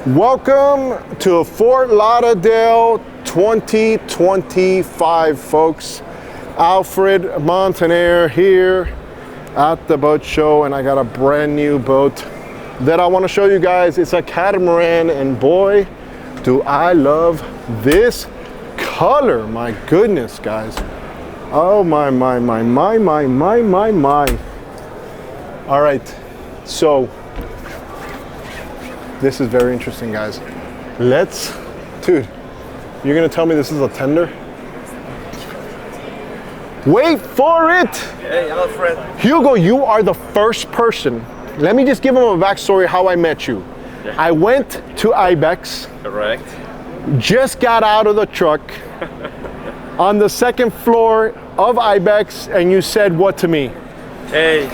Welcome to Fort Lauderdale 2025, folks. Alfred, Montaner here at the boat show, and I got a brand new boat that I want to show you guys. It's a catamaran, and boy, do I love this color. My goodness, guys. Oh my. All right, so this is very interesting, guys. Dude, you're gonna tell me this is a tender? Wait for it! Hey, Alfred. Hugo, you are the first person. Let me just give him a backstory how I met you. Yeah. I went to Ibex. Correct. Just got out of the truck on the second floor of Ibex, and you said what to me? Hey,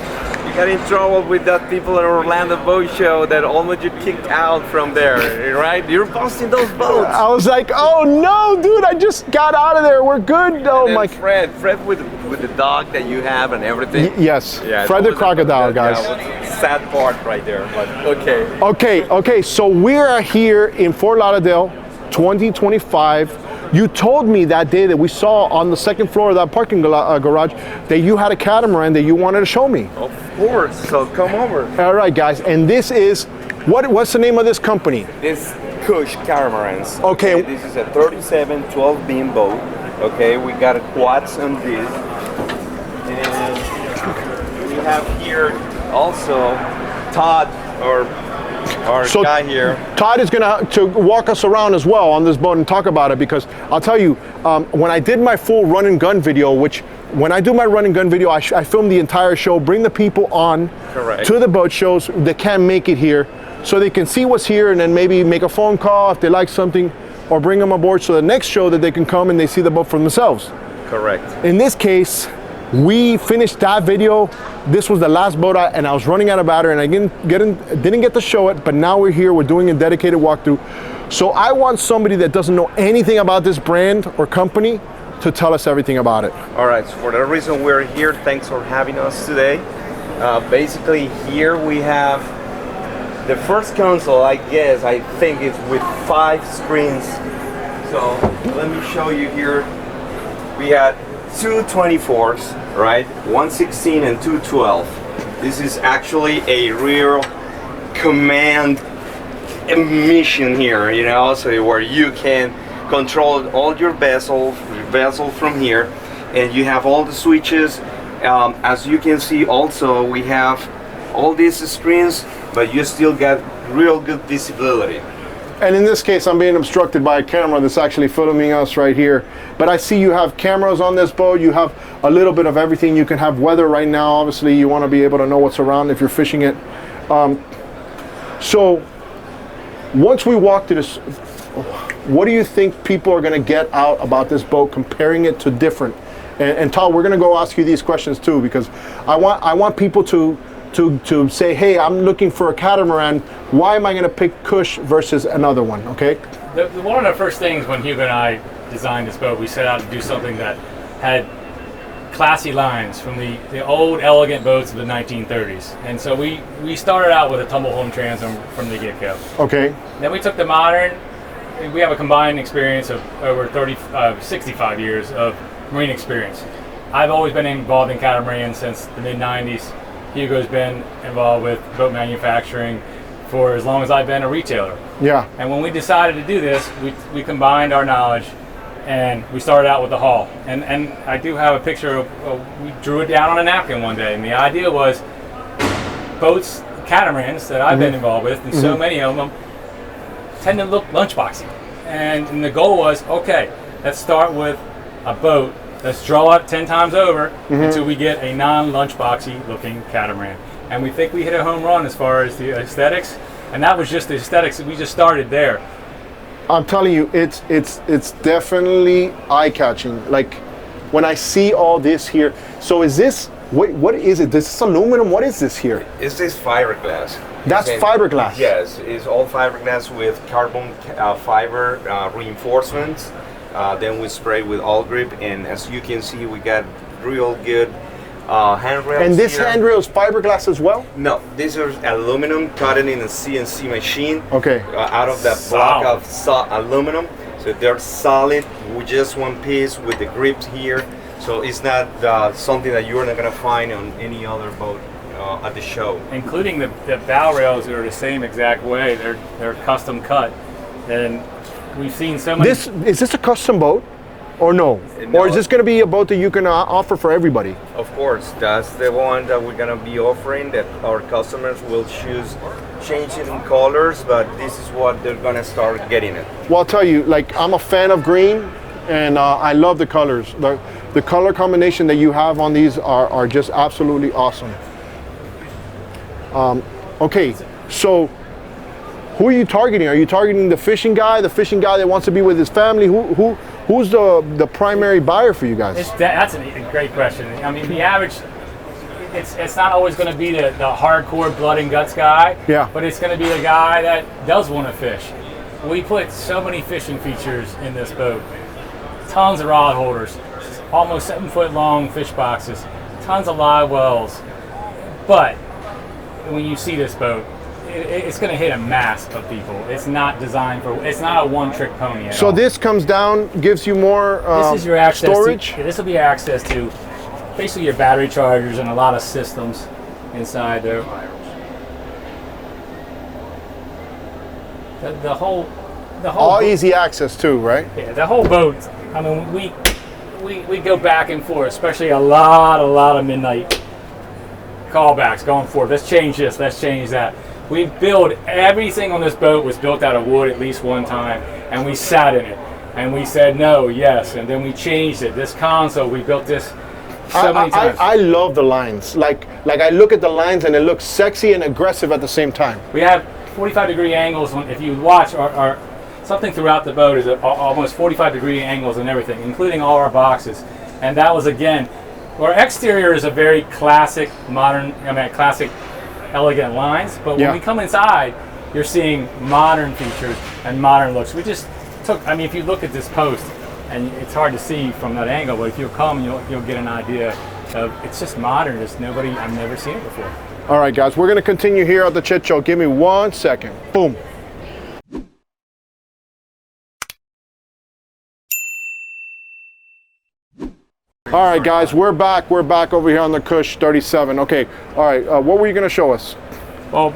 you got in trouble with that people at Orlando Boat Show that almost you kicked out from there, right? You're busting those boats. I was like, oh no, dude, I just got out of there. We're good. Oh my. Fred with the dog that you have and everything. Yes, Yeah, Fred the crocodile, guys. Sad part right there, but okay. Okay, so we are here in Fort Lauderdale 2025. You told me that day that we saw on the second floor of that parking garage that you had a catamaran that you wanted to show me. Of course, so come over. All right, guys, and this is, what's the name of this company? This Kush Catamarans. Okay. This is a 37 12 beam boat. Okay, we got a quads on this. And we have here also Todd, our guy here. Todd is gonna to walk us around as well on this boat and talk about it, because I'll tell you, when I did my full run and gun video, when I do my run and gun video, I film the entire show, bring the people on to the boat shows that can't make it here, so they can see what's here and then maybe make a phone call if they like something, or bring them aboard so the next show that they can come and they see the boat for themselves. Correct. In this case, we finished that video. This was the last boat and I was running out of battery, and I didn't get to show it, but now we're here, we're doing a dedicated walkthrough. So I want somebody that doesn't know anything about this brand or company to tell us everything about it. All right, so for that reason we're here. Thanks for having us today. Basically here we have the first console, I think it's with 5 screens. So let me show you here. We got 2 24s, right? 116 and 2 12. This is actually a real command mission here, you know, so where you can control all your vessel from here, and you have all the switches. As you can see, also we have all these screens, but you still got real good visibility. And in this case, I'm being obstructed by a camera that's actually filming us right here. But I see you have cameras on this boat. You have a little bit of everything. You can have weather right now. Obviously, you want to be able to know what's around if you're fishing it. So once we walk through this, what do you think people are going to get out about this boat comparing it to different? And Todd, we're going to go ask you these questions too, because I want people to say, hey, I'm looking for a catamaran. Why am I going to pick Kush versus another one? Okay. One of the first things when Hugo and I designed this boat, we set out to do something that had classy lines from the old elegant boats of the 1930s. And so we started out with a tumble home transom from the get-go. Okay. Then we took the modern. We have a combined experience of over 65 years of marine experience. I've always been involved in catamaran since the mid-90s. Hugo's been involved with boat manufacturing for as long as I've been a retailer. Yeah. And when we decided to do this, we combined our knowledge, and we started out with the hull. And I do have a picture of we drew it down on a napkin one day, and the idea was boats, catamarans that I've been involved with, and so many of them tend to look lunchboxy. And the goal was, okay, let's start with a boat. Let's draw it 10 times over until we get a non-lunchboxy looking catamaran. And we think we hit a home run as far as the aesthetics, and that was just the aesthetics. We just started there. I'm telling you, it's definitely eye-catching. Like when I see all this here. So is this, what is it? This is aluminum. What is this here? Is this fiberglass? That's fiberglass. Yes, it's all fiberglass with carbon fiber reinforcements. Then we spray with all grip, and as you can see, we got real good handrails. And this here. handrail is fiberglass as well? No, these are aluminum cut in a CNC machine. Okay. Out of that block of aluminum. So they're solid with just one piece with the grips here. So it's not something that you're not going to find on any other boat at the show. Including the bow rails are the same exact way. They're custom cut. And we've seen so many. Is this a custom boat? Or no? No. Or is this going to be a boat that you can offer for everybody? Of course, that's the one that we're going to be offering, that our customers will choose changing colors, but this is what they're going to start getting it. Well, I'll tell you, like, I'm a fan of green, and I love the colors. The color combination that you have on these are just absolutely awesome. Okay, so who are you targeting? Are you targeting the fishing guy that wants to be with his family? Who's the primary buyer for you guys? That's a great question. I mean, the average, it's not always going to be the hardcore blood and guts guy. Yeah. But it's going to be the guy that does want to fish. We put so many fishing features in this boat. Tons of rod holders, almost 7 foot long fish boxes, tons of live wells. But when you see this boat, it's going to hit a mass of people. It's not designed for. It's not a one-trick pony. So this comes down, gives you more this is your access storage. This will be access to basically your battery chargers and a lot of systems inside there. The whole All easy access too, right? Yeah, the whole boat. I mean, we go back and forth, especially a lot of midnight callbacks going forth. Let's change this. Let's change that. We build everything on this boat was built out of wood at least one time, and we sat in it, and we said no, yes, and then we changed it. This console, we built this so many times. I love the lines. Like I look at the lines and it looks sexy and aggressive at the same time. We have 45-degree angles. If you watch our something throughout the boat is almost 45-degree angles and everything, including all our boxes. And that was, again, our exterior is a very classic, classic, elegant lines. But when we come inside, you're seeing modern features and modern looks. We just took, if you look at this post, and it's hard to see from that angle, but if you'll come, you'll get an idea of, it's just modern. I've never seen it before. All right, guys, we're going to continue here at the Chit Show. Give me 1 second. Boom. All right, guys, we're back. We're back over here on the Kush 37. Okay, all right, what were you going to show us? Well,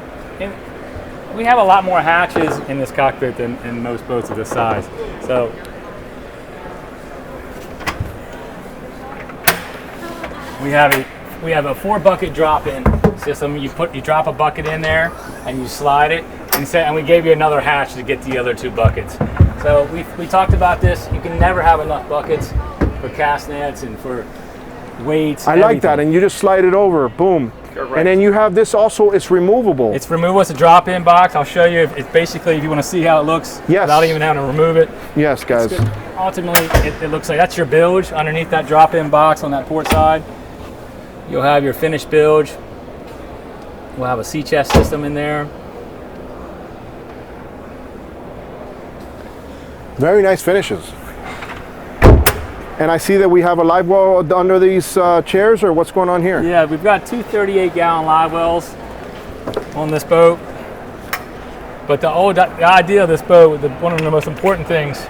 we have a lot more hatches in this cockpit than in most boats of this size. So, we have a 4-bucket drop-in system. You drop a bucket in there and you slide it, and we gave you another hatch to get the other 2 buckets. So we talked about this. You can never have enough buckets for cast nets and for weights. I like that, and you just slide it over, boom. Correct. And then you have this also, it's removable. It's removable, it's a drop-in box. I'll show you, it's basically, if you want to see how it looks without even having to remove it. Yes, guys. Ultimately, it looks like that's your bilge underneath that drop-in box on that port side. You'll have your finished bilge. We'll have a sea chest system in there. Very nice finishes. And I see that we have a live well under these chairs, or what's going on here? Yeah, we've got 2 38-gallon live wells on this boat. But the idea of this boat, one of the most important things.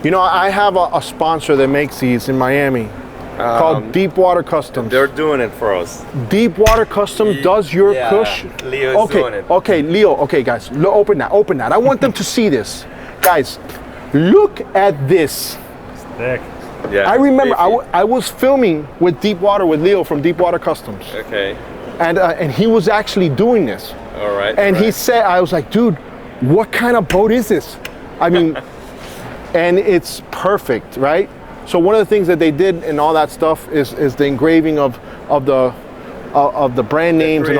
You know, I have a sponsor that makes these in Miami called Deepwater Customs. They're doing it for us. Deepwater Custom does your Kush? Leo's doing it. Okay, Leo. Okay, guys, open that. I want them to see this. Guys, look at this. It's thick. Yeah. I remember I was filming with Deepwater with Leo from Deepwater Customs. Okay. And he was actually doing this. All right. And he said, I was like, dude, what kind of boat is this? I mean, and it's perfect, right? So one of the things that they did and all that stuff is the engraving of the brand names. He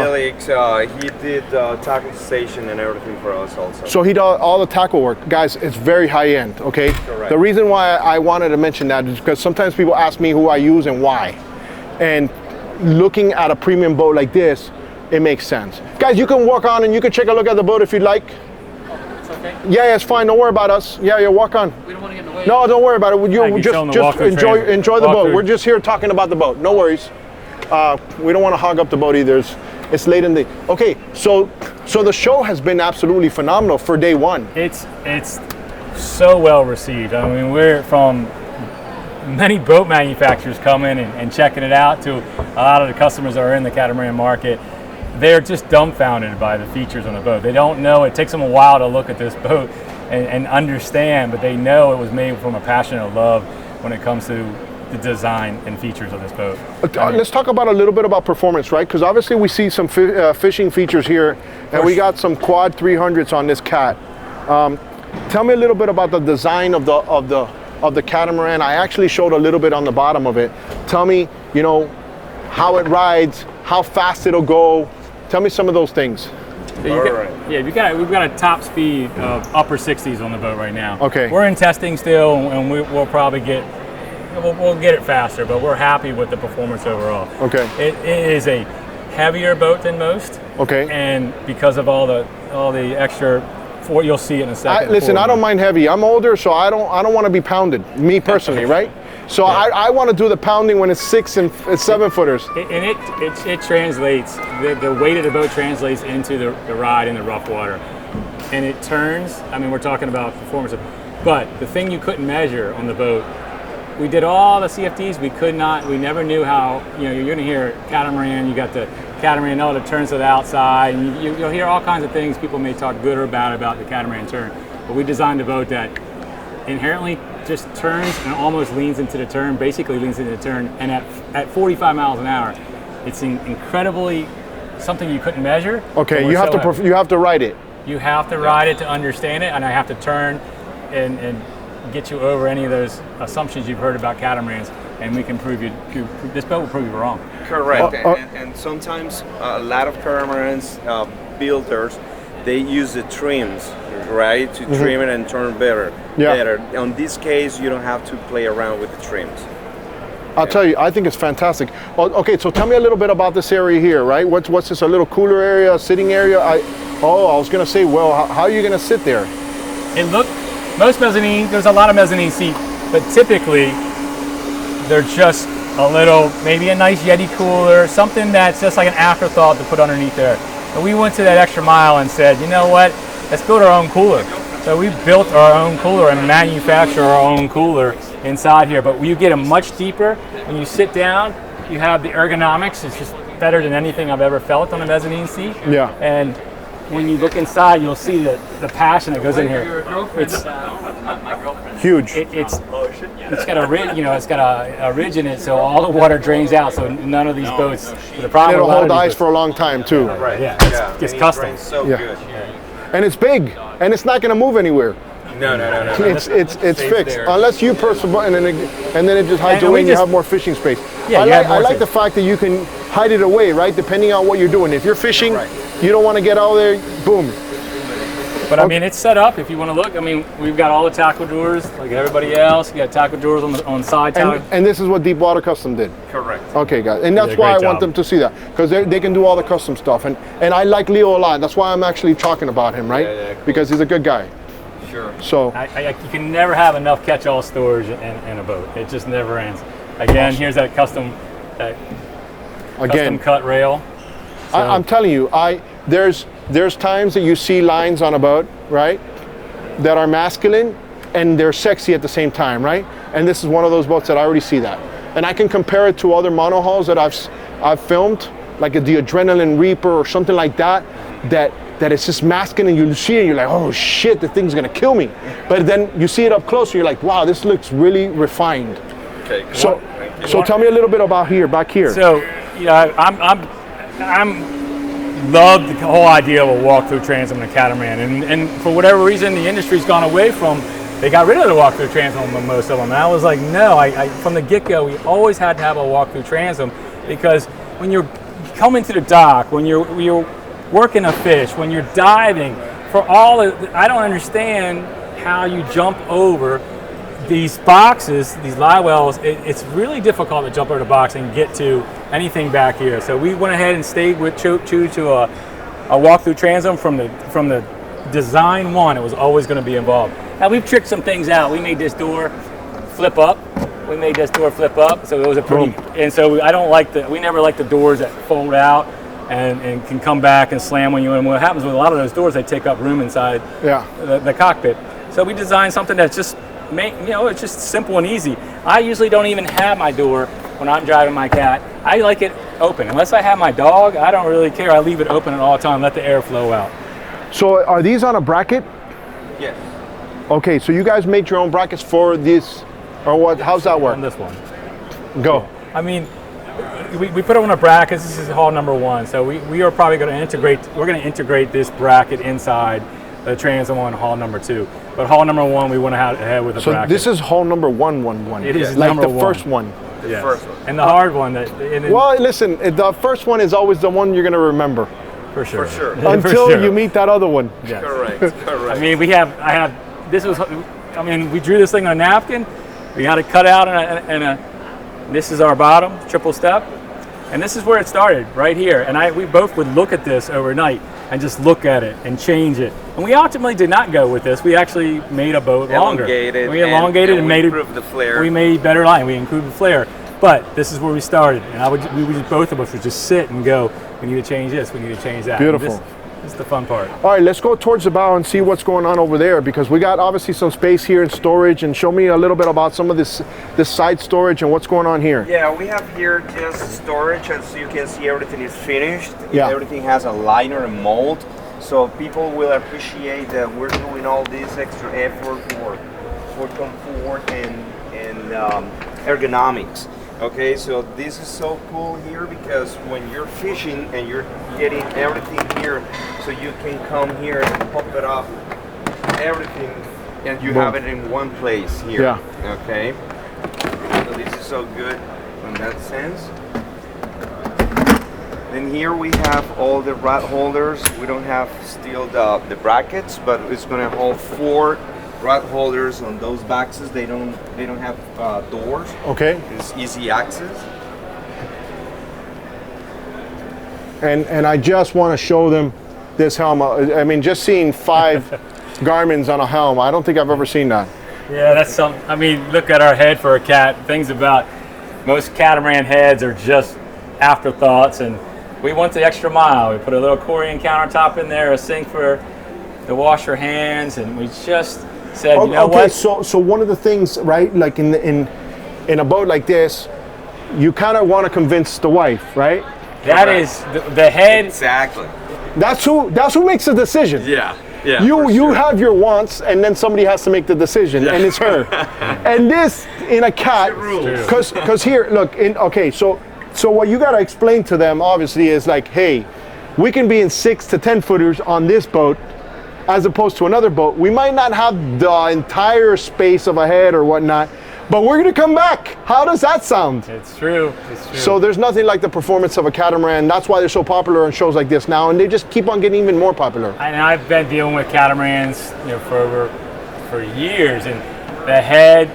did tackle station and everything for us also. So he does all the tackle work. Guys, it's very high end, okay? Correct. The reason why I wanted to mention that is because sometimes people ask me who I use and why. And looking at a premium boat like this, it makes sense. Guys, you can walk on and you can take a look at the boat if you'd like. It's okay. Yeah, it's fine. Don't worry about us. Yeah, walk on. We don't want to get in the way. No, don't worry about it. You just enjoy the boat. Walkthrough. We're just here talking about the boat. No worries. We don't want to hog up the boat either. It's late in the. Okay, so the show has been absolutely phenomenal for day one. It's so well received. I mean, we're from many boat manufacturers coming and checking it out to a lot of the customers that are in the catamaran market. They're just dumbfounded by the features on the boat. They don't know. It takes them a while to look at this boat and understand, but they know it was made from a passion of love when it comes to the design and features of this boat. Let's talk about a little bit about performance, right? Because obviously we see some fishing features here, and we got some quad 300s on this cat. Tell me a little bit about the design of the catamaran. I actually showed a little bit on the bottom of it. Tell me, how it rides, how fast it'll go. Tell me some of those things. We've got a top speed of upper 60s on the boat right now. Okay. We're in testing still, and we'll probably we'll get it faster, but we're happy with the performance overall. Okay. It is a heavier boat than most. Okay. And because of all the extra, you'll see it in a second. Listen, I don't mind heavy. I'm older, so I don't want to be pounded. Me personally, right? So I want to do the pounding when it's 6 and 7 footers. And it translates, the weight of the boat translates into the ride in the rough water. And it turns, I mean, we're talking about performance, but the thing you couldn't measure on the boat, we did all the CFDs, we never knew how, you're going to hear catamaran, you got the catamaran, it turns to the outside, and you'll hear all kinds of things. People may talk good or bad about the catamaran turn, but we designed a boat that inherently just turns and almost leans into the turn, basically leans into the turn, and at 45 miles an hour, it's incredibly something you couldn't measure. Okay, you have to ride it. You have to ride it to understand it, and I have to turn and get you over any of those assumptions you've heard about catamarans, and we can prove this boat will prove you wrong. Correct. And sometimes a lot of catamarans builders, they use the trims, right, to trim it and turn better. On this case, you don't have to play around with the trims. I'll tell you, I think it's fantastic. Okay, so tell me a little bit about this area here, right? What's this, a little cooler area, sitting area? I was going to say, well, how are you going to sit there? Most mezzanine, there's a lot of mezzanine seats, but typically they're just a little, maybe a nice Yeti cooler, something that's just like an afterthought to put underneath there. And we went to that extra mile and said, you know what, let's build our own cooler. So we built our own cooler and manufacture our own cooler inside here, but you get a much deeper. When you sit down, you have the ergonomics. It's just better than anything I've ever felt on a mezzanine seat. Yeah. And when you look inside, you'll see the passion that goes in here. It's huge. It's got a ridge, it's got a ridge in it, so all the water drains out. So none of these boats. The problem. It'll hold ice for a long time too. Right. Yeah. It's custom. So good. And it's big, and it's not going to move anywhere. No. It's fixed there. unless you press the button and then it just hides away and you have more fishing space. Yeah, I like the fact that you can hide it away, right? Depending on what you're doing. If you're fishing, you don't want to get out there, boom. But I mean, it's set up if you want to look. I mean, we've got all the tackle drawers like everybody else. You got tackle drawers on side tackle. And this is what Deep Water Custom did. Correct. Okay, guys, and that's why I want them to see that, because they can do all the custom stuff. And I like Leo a lot. That's why I'm actually talking about him, right? Yeah, cool. Because he's a good guy. Sure. So you can never have enough catch-all storage in a boat. It just never ends. Again, here's that custom cut rail. So, I'm telling you, there's times that you see lines on a boat, right, that are masculine and they're sexy at the same time, right? And this is one of those boats that I already see that. And I can compare it to other monohulls that I've filmed, like the Adrenaline Reaper or something like that it's just masculine, and you see it and you're like, oh shit, the thing's gonna kill me. But then you see it up close and you're like, wow, this looks really refined. Okay, cool. So tell me a little bit about back here. So, I'm love the whole idea of a walk-through transom and a catamaran, and for whatever reason the industry's gone away from. They got rid of the walk-through transom on most of them. And I was like, no, I from the get-go we always had to have a walk-through transom, because when you're coming to the dock, when you're working a fish, when you're diving, I don't understand how you jump over these boxes, these live wells. It's really difficult to jump over the box and get to anything back here. So we went ahead and stayed with true to a walk-through transom from the design one, it was always going to be involved. Now we've tricked some things out. We made this door flip up. We made this door flip up, so it was a pretty. And so I don't like we never like the doors that fold out and can come back and slam when you. And what happens with a lot of those doors, they take up room inside the cockpit. So we designed something that's just it's just simple and easy. I usually don't even have my door when I'm driving my cat. I like it open. Unless I have my dog, I don't really care. I leave it open at all time, let the air flow out. So are these on a bracket? Yes. Okay, so you guys make your own brackets for this, or what? How's that work? On this one. Go. I mean, we put it on a bracket. This is hall number one. So we are probably going to integrate. We're going to integrate this bracket inside the transom on hall number two. But hall number one, we went ahead with the bracket. So this is hall number 111. It is like number the one. First one. Yes. First one. And the hard one Well, listen, the first one is always the one you're going to remember. for sure. For sure. Until you meet that other one. Yes. Correct. I mean, we drew this thing on a napkin. We had it cut out this is our bottom, triple step. And this is where it started, right here. And we both would look at this overnight and just look at it and change it. And we ultimately did not go with this. We actually made a boat longer. We elongated and made improved the flare. We made better line. We improved the flare. But this is where we started. And we would just, both of us would just sit and go, we need to change this, we need to change that. Beautiful. This is the fun part. All right, let's go towards the bow and see what's going on over there, because we got obviously some space here in storage. And show me a little bit about some of this side storage and what's going on here. Yeah, we have here just storage, and so you can see everything is finished. Yeah. Everything has a liner and mold, so people will appreciate that we're doing all this extra effort for comfort and ergonomics. Okay, so this is so cool here because when you're fishing and you're getting everything here, so you can come here and pop it up, everything, and you have it in one place here. Yeah. Okay, so this is so good in that sense. Then here we have all the rod holders. We don't have still the brackets, but it's going to hold 4 rod holders on those boxes. They don't have doors. Okay. It's easy access. And I just want to show them this helm. I mean, just seeing 5 Garmin's on a helm, I don't think I've ever seen that. Yeah, that's something. I mean, look at our head for a cat. Things about most catamaran heads are just afterthoughts, and we went the extra mile. We put a little Corian countertop in there, a sink for to wash your hands, and we just said, you know what? So one of the things, right, like in a boat like this, you kind of want to convince the wife, right? That is the head. Exactly. That's who makes the decision. Yeah. Yeah. You have your wants, and then somebody has to make the decision, and it's her. And this in a cat, because here, look, so what you got to explain to them obviously is like, hey, we can be in 6 to 10 footers on this boat, as opposed to another boat. We might not have the entire space of a head or whatnot, but we're gonna come back. How does that sound? It's true. It's true. So there's nothing like the performance of a catamaran. That's why they're so popular on shows like this now, and they just keep on getting even more popular. And I've been dealing with catamarans, for years, and the head,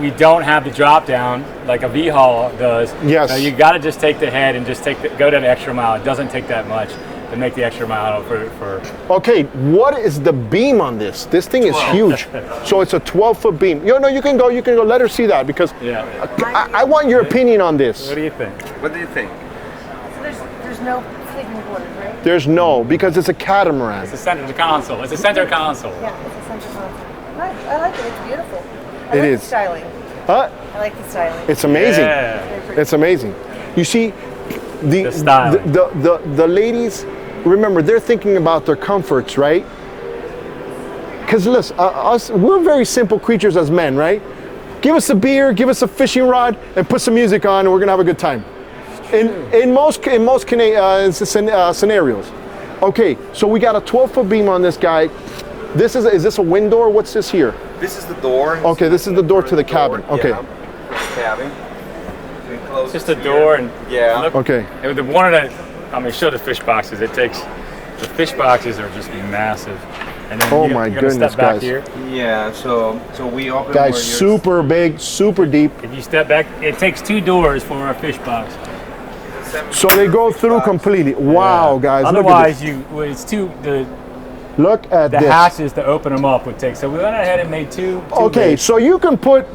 we don't have the drop down like a V-hull does. Yes. So you got to just take the head and just go to the extra mile. It doesn't take that much to make the extra mile for. Okay, what is the beam on this? This thing is huge. So it's a 12-foot beam. You can go. Let her see that, because I want your opinion on this. What do you think? What do you think? So there's no sleeping quarters, right? There's no, because it's a catamaran. It's a center console. It's a center console. Yeah, it's a center console. Nice. I like it. It's beautiful. I It like is. the styling. Huh? I like the styling. It's amazing. Yeah. Very pretty. It's amazing. You see, The style. the ladies, remember, they're thinking about their comforts, right? Because listen, we're very simple creatures as men, right? Give us a beer, give us a fishing rod, and put some music on, and we're gonna have a good time. In most scenarios. Okay, so we got a 12-foot beam on this guy. Is this a wind door? What's this here? This is the door. Okay, this is the door to the cabin. Okay. Yeah. Cabin. We close Just it a here. door and Yeah. Okay. Show the fish boxes. The fish boxes are just massive. And then Oh you're my gonna goodness, step back guys. here. Yeah. So we open. Guys, where you're- super big, super deep. If you step back, it takes 2 doors for a fish box. So they go through completely. Wow, guys. Look at Otherwise, this. Look at the this. hatches to open them up would take. So we went ahead and made two Okay, rigs. so you can put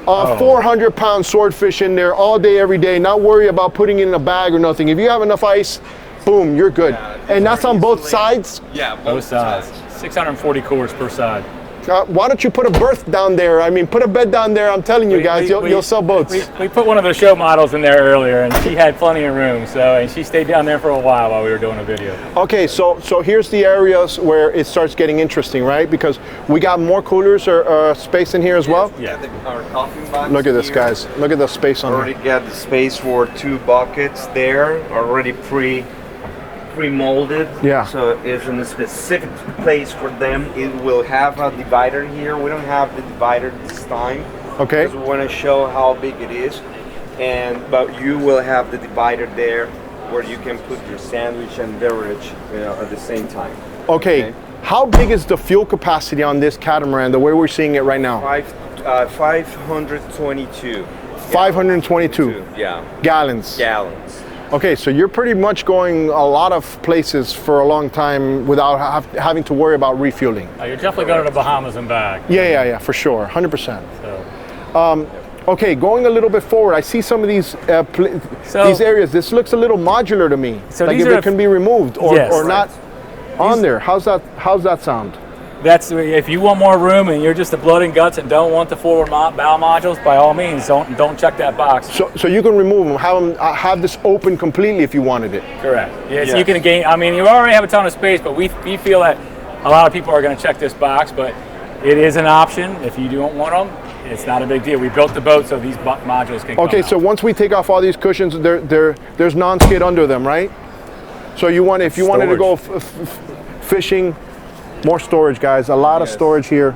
a 400-pound swordfish in there all day, every day, not worry about putting it in a bag or nothing. If you have enough ice, boom, you're good. And that's on both sides? Yeah, Both sides. 640 cores per side. Why don't you put a berth down there? I mean, put a bed down there. I'm telling you guys, you'll sell boats. We put one of the show models in there earlier, and she had plenty of room. So, and she stayed down there for a while we were doing a video. Okay, so here's the areas where it starts getting interesting, right? Because we got more coolers or space in here as well. Yeah. Our coffee box. Look at this, here. guys. Look at the space on Already here. got the space for 2 buckets there, already pre-molded. Yeah. So it's in a specific place for them. It will have a divider here. We don't have the divider this time. Okay. Because we want to show how big it is, but you will have the divider there where you can put your sandwich and beverage, at the same time. Okay. How big is the fuel capacity on this catamaran, the way we're seeing it right now? 522. 522 Yeah. gallons. Gallons. Okay, so you're pretty much going a lot of places for a long time without having to worry about refueling. You're definitely going to the Bahamas and back. Yeah, for sure, 100%. So. Okay, going a little bit forward, I see some of these these areas. This looks a little modular to me. So like these if are it can be removed or, Yes. or not on there. How's that sound? That's if you want more room and you're just a blood and guts and don't want the forward bow modules, by all means, don't check that box. So you can remove them. Have this open completely if you wanted it. Correct. Yes, Yes. you can gain. I mean, you already have a ton of space, but we feel that a lot of people are going to check this box, but it is an option. If you don't want them, it's not a big deal. We built the boat so these modules can. Okay, come so out. once we take off all these cushions, there's non-skid under them, right? So if you wanted to go fishing. More storage, guys. A lot of storage here.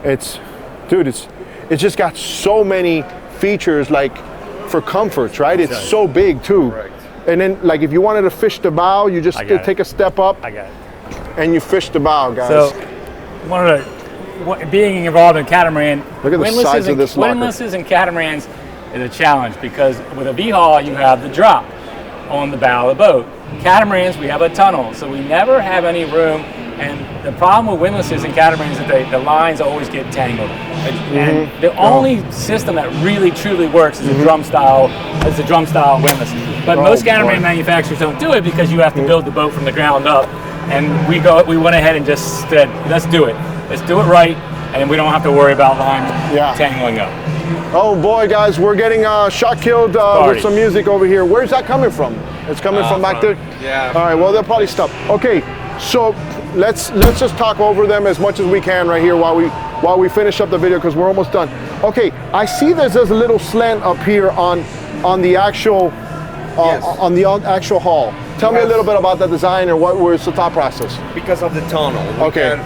It's just got so many features, like for comforts, right? It's so big too. Correct. And then, like, if you wanted to fish the bow, you just take a step up I got it. and you fish the bow, guys. So, being involved in catamaran, Look at the size of this locker. windlasses and catamarans is a challenge because with a V-hull you have the drop on the bow of the boat. Catamarans, we have a tunnel, so we never have any room. And the problem with windlasses and catamarans is that the lines always get tangled. And the only system that really truly works is a drum style windlass. But most catamaran manufacturers don't do it because you have to build the boat from the ground up. And we went ahead and just said, let's do it. Let's do it right, and we don't have to worry about lines tangling up. Oh boy, guys, we're getting shot killed with some music over here. Where's that coming from? It's coming from back there? Yeah. All right, well, they'll probably stop. Okay, so let's just talk over them as much as we can right here while we finish up the video because we're almost done. Okay, I see there's a little slant up here on the actual actual hull. Tell me a little bit about the design or what was the thought process. Because of the tunnel.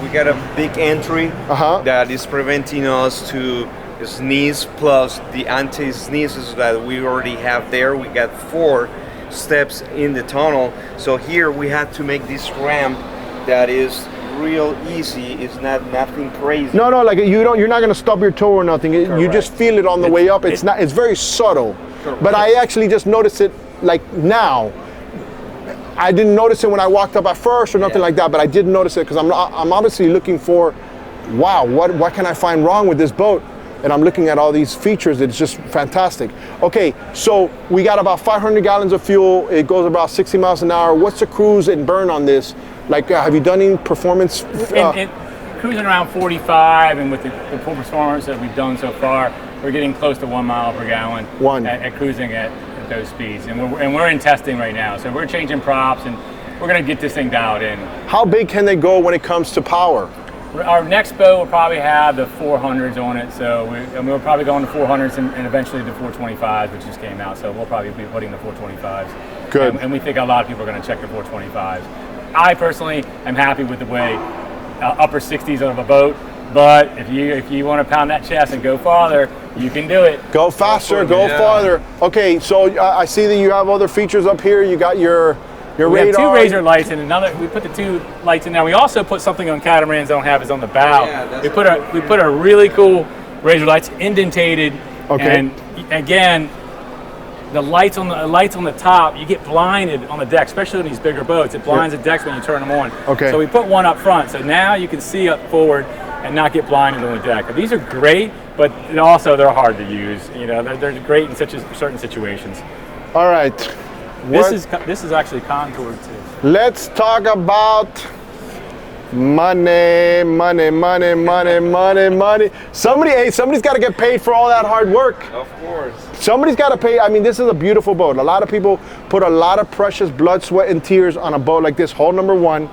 We got a big entry that is preventing us to sneeze, plus the anti-sneezes that we already have there. We got 4 steps in the tunnel. So here we had to make this ramp that is real easy. It's nothing crazy. No, like you're not going to stub your toe or nothing. You just feel it on the way up. It's very subtle. Correct. But I actually just noticed it like now. I didn't notice it when I walked up at first or nothing like that, but I did notice it because I'm obviously looking for, wow, what can I find wrong with this boat? And I'm looking at all these features. It's just fantastic. Okay, so we got about 500 gallons of fuel. It goes about 60 miles an hour. What's the cruise and burn on this? Like, have you done any performance? Cruising around 45, and with the performance that we've done so far, we're getting close to 1 mile per gallon at cruising at those speeds. And we're in testing right now. So we're changing props, and we're going to get this thing dialed in. How big can they go when it comes to power? Our next boat will probably have the 400s on it, so we'll probably go into 400s and eventually the 425s, which just came out. So we'll probably be putting the 425s. Good. And we think a lot of people are going to check the 425s. I personally am happy with the way upper 60s of a boat, but if you want to pound that chest and go farther, you can do it. Go faster, go farther. Okay, so I see that you have other features up here. You got your radar. We have 2 razor lights and we put the 2 lights in now. We also put something on catamarans don't have is on the bow. Yeah, we put a really cool razor lights, indentated. Okay. And again, the lights on the top, you get blinded on the deck, especially on these bigger boats. It blinds the decks when you turn them on. Okay. So we put one up front, so now you can see up forward and not get blinded on the deck. These are great, but also they're hard to use. You know, they're great in certain situations. All right. This is actually contoured too. Let's talk about money. Somebody's got to get paid for all that hard work. Of course. Somebody's got to pay. I mean, this is a beautiful boat. A lot of people put a lot of precious blood, sweat, and tears on a boat like this. Hull number one.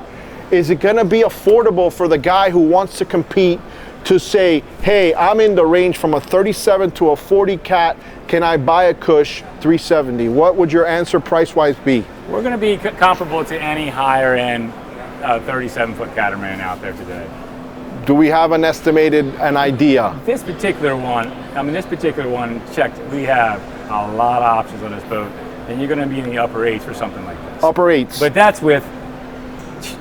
Is it going to be affordable for the guy who wants to compete to say, hey, I'm in the range from a 37 to a 40 cat. Can I buy a Kush 370? What would your answer price-wise be? We're going to be comparable to any higher-end 37-foot catamaran out there today. Do we have an idea? This particular one, checked. We have a lot of options on this boat, and you're going to be in the upper eights for something like this. Upper eights. But that's with,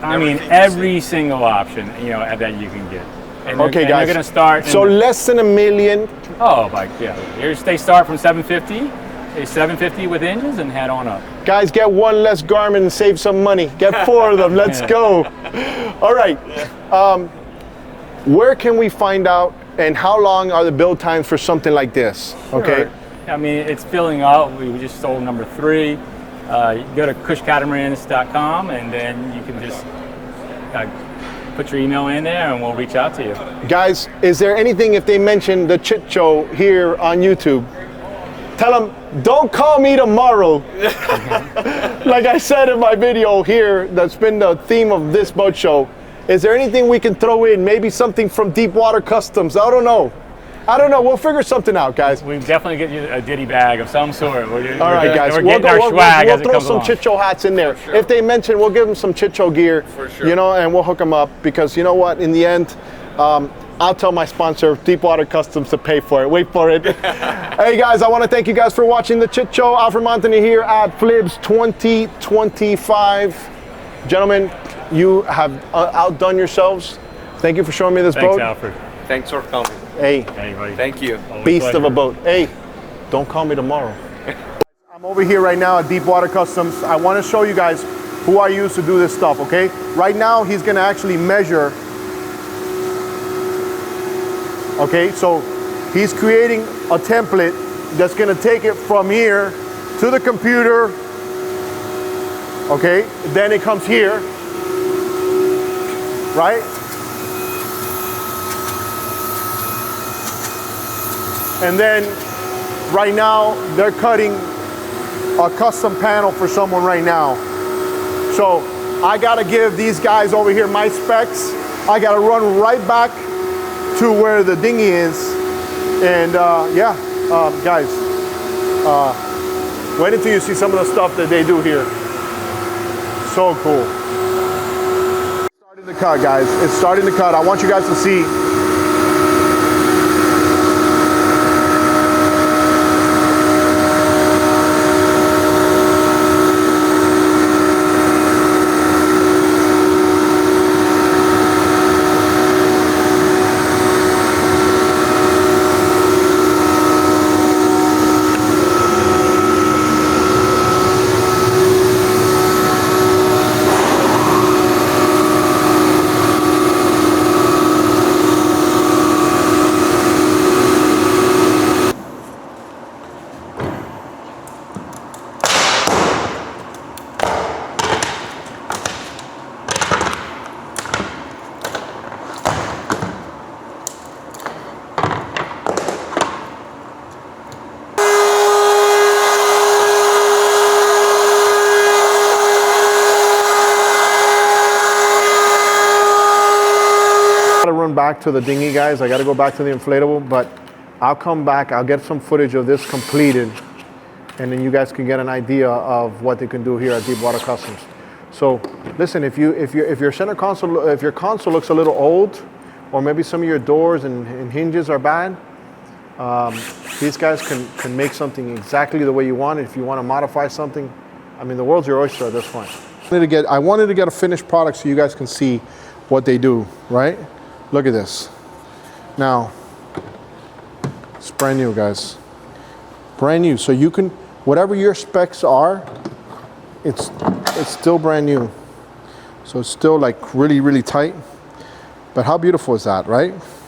every single option, that you can get. And okay, guys. You're going to start. So less than $1 million. Oh, they start from 750. 750 with engines and head on up. Guys, get one less Garmin and save some money. Get 4 of them. Let's go. All right. Where can we find out, and how long are the build times for something like this? Okay. Sure. I mean, it's filling up. We just sold number 3. You can go to kushcatamarans.com, and then you can just put your email in there, and we'll reach out to you. Guys, is there anything, if they mention the Chit Show here on YouTube, tell them, don't call me tomorrow. Like I said in my video here, that's been the theme of this boat show. Is there anything we can throw in? Maybe something from Deepwater Customs? I don't know. We'll figure something out, guys. We definitely get you a ditty bag of some sort. All right, guys. We'll throw some Chit Show hats in there. Sure. If they mention, we'll give them some Chit Show gear. For sure. And we'll hook them up, because you know what? In the end, I'll tell my sponsor, Deepwater Customs, to pay for it. Wait for it. Hey, guys, I want to thank you guys for watching the Chit Show. Alfred Montaner here at Flibs 2025. Gentlemen, you have outdone yourselves. Thank you for showing me this boat. Thanks, Alfred. Thanks for coming. Hey, buddy. Thank you. Beast of a boat. Hey, don't call me tomorrow. I'm over here right now at Deepwater Customs. I want to show you guys who I use to do this stuff, okay? Right now, he's going to actually measure. Okay, so he's creating a template that's going to take it from here to the computer. Okay, then it comes here, right? And then right now they're cutting a custom panel for someone right now. So I gotta give these guys over here my specs. I gotta run right back to where the dinghy is. And guys, wait until you see some of the stuff that they do here. So cool. It's starting to cut, guys. It's starting to cut. I want you guys to see. Back to the dinghy, guys. I got to go back to the inflatable, but I'll come back. I'll get some footage of this completed, and then you guys can get an idea of what they can do here at Deepwater Customs. So, listen, if your center console, if your console looks a little old, or maybe some of your doors and hinges are bad, these guys can make something exactly the way you want it. If you want to modify something, I mean, the world's your oyster at this point. I wanted to get a finished product so you guys can see what they do, right? Look at this. Now, it's brand new, guys. Brand new. So you can whatever your specs are, it's still brand new. So it's still like really, really tight. But how beautiful is that, right?